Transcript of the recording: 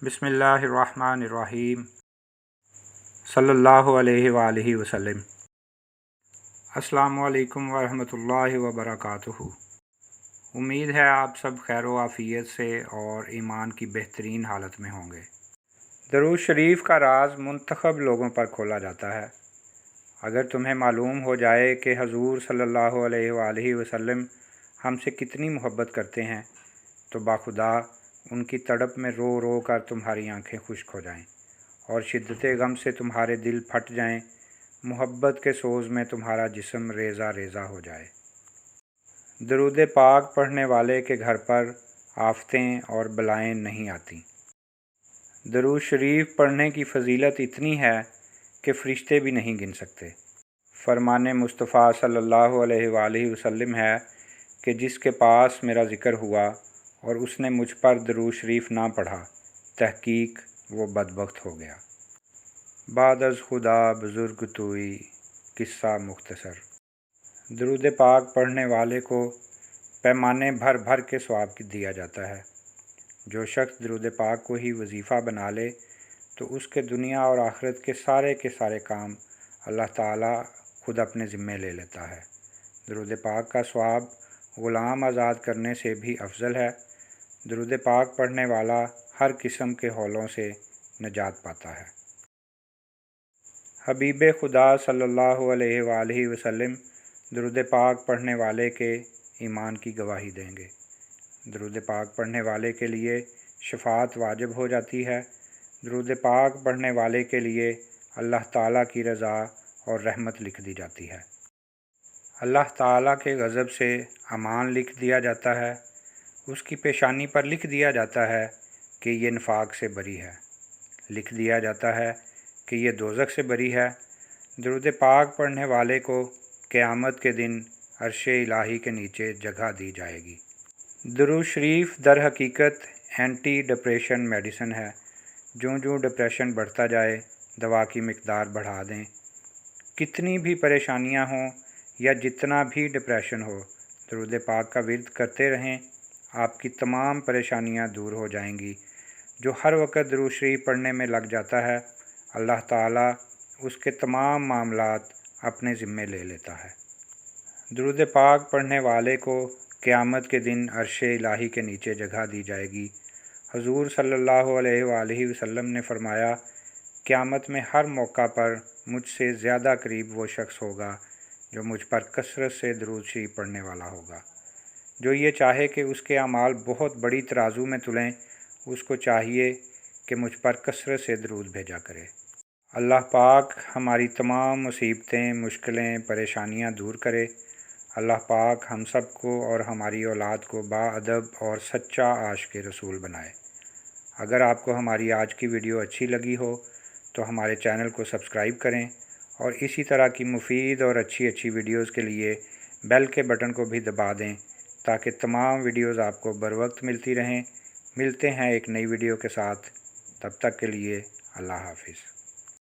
बिस्मिल्लाहिर्रहमानिर्रहीम सल्लल्लाहु अलैहि वालैहि वसल्लम। अस्सलामु अलैकुम वरहमतुल्लाहि वबरकातुहू। उम्मीद है आप सब खैर व आफ़ियत से और ईमान की बेहतरीन हालत में होंगे। दरूद शरीफ का राज मुंतखब लोगों पर खोला जाता है। अगर तुम्हें मालूम हो जाए कि हजूर सल्लल्लाहु अलैहि वसल्लम हमसे कितनी मोहब्बत करते हैं तो बाखुदा उनकी तड़प में रो रो कर तुम्हारी आंखें खुश्क हो जाएं और शिद्दत गम से तुम्हारे दिल फट जाएं, मोहब्बत के सोज़ में तुम्हारा जिस्म रेज़ा रेज़ा हो जाए। दरूद पाक पढ़ने वाले के घर पर आफतें और बलाएं नहीं आती। दरूद शरीफ पढ़ने की फ़जीलत इतनी है कि फ़रिश्ते भी नहीं गिन सकते। फरमाने मुस्तफ़ा सल्लल्लाहु अलैहि वसल्लम है कि जिसके पास मेरा ज़िक्र हुआ और उसने मुझ पर दरूद शरीफ ना पढ़ा, तहकीक वो बदबख्त हो गया। बाद अज़ खुदा बुज़ुर्ग तूई किस्सा मुख्तसर। दरूद पाक पढ़ने वाले को पैमाने भर भर के सवाब दिया जाता है। जो शख्स दरूद पाक को ही वजीफ़ा बना ले तो उसके दुनिया और आखिरत के सारे काम अल्लाह ताला खुद अपने ज़िम्मे ले लेता है। दरूद पाक का सवाब ग़ुलाम आज़ाद करने से भी अफजल है। दरूद पाक पढ़ने वाला हर किस्म के हौलों से निजात पाता है। हबीब खुदा सल्लल्लाहु अलैहि वसल्लम दरूद पाक पढ़ने वाले के ईमान की गवाही देंगे। दरूद पाक पढ़ने वाले के लिए शफ़ाअत वाजिब हो जाती है। दरूद पाक पढ़ने वाले के लिए अल्लाह ताला की रज़ा और रहमत लिख दी जाती है। अल्लाह ताला के गज़ब से अमान लिख दिया जाता है। उसकी पेशानी पर लिख दिया जाता है कि ये निफाक से बरी है। लिख दिया जाता है कि ये दोज़ख से बरी है। दरूद पाक पढ़ने वाले को क़यामत के दिन अर्श इलाही के नीचे जगह दी जाएगी। दरूद शरीफ दर हकीकत एंटी डिप्रेशन मेडिसिन है। जो जो डिप्रेशन बढ़ता जाए दवा की मिकदार बढ़ा दें। कितनी भी परेशानियां हों या जितना भी डिप्रेशन हो, दरूद पाक का विर्द करते रहें, आपकी तमाम परेशानियां दूर हो जाएंगी। जो हर वक्त दरूद शरीफ पढ़ने में लग जाता है, अल्लाह ताला उसके तमाम मामलात अपने ज़िम्मे ले लेता है। दरूद पाक पढ़ने वाले को क़यामत के दिन अर्श इलाही के नीचे जगह दी जाएगी। हजूर सल्लल्लाहु अलैहि वसल्लम ने फरमाया, क़यामत में हर मौका पर मुझसे ज़्यादा करीब वो शख्स होगा जो मुझ पर कसरत से दरूद शरीफ पढ़ने वाला होगा। जो ये चाहे कि उसके अमाल बहुत बड़ी तराजू में तुलें, उसको चाहिए कि मुझ पर कसरत से दरूद भेजा करे। अल्लाह पाक हमारी तमाम मुसीबतें, मुश्किलें, परेशानियां दूर करे। अल्लाह पाक हम सब को और हमारी औलाद को बाअदब और सच्चा आशिक़ रसूल बनाए। अगर आपको हमारी आज की वीडियो अच्छी लगी हो तो हमारे चैनल को सब्सक्राइब करें और इसी तरह की मुफीद और अच्छी वीडियोज़ के लिए बेल के बटन को भी दबा दें ताकि तमाम वीडियोज़ आपको बर वक्त मिलती रहें। मिलते हैं एक नई वीडियो के साथ, तब तक के लिए अल्लाह हाफ़िज़।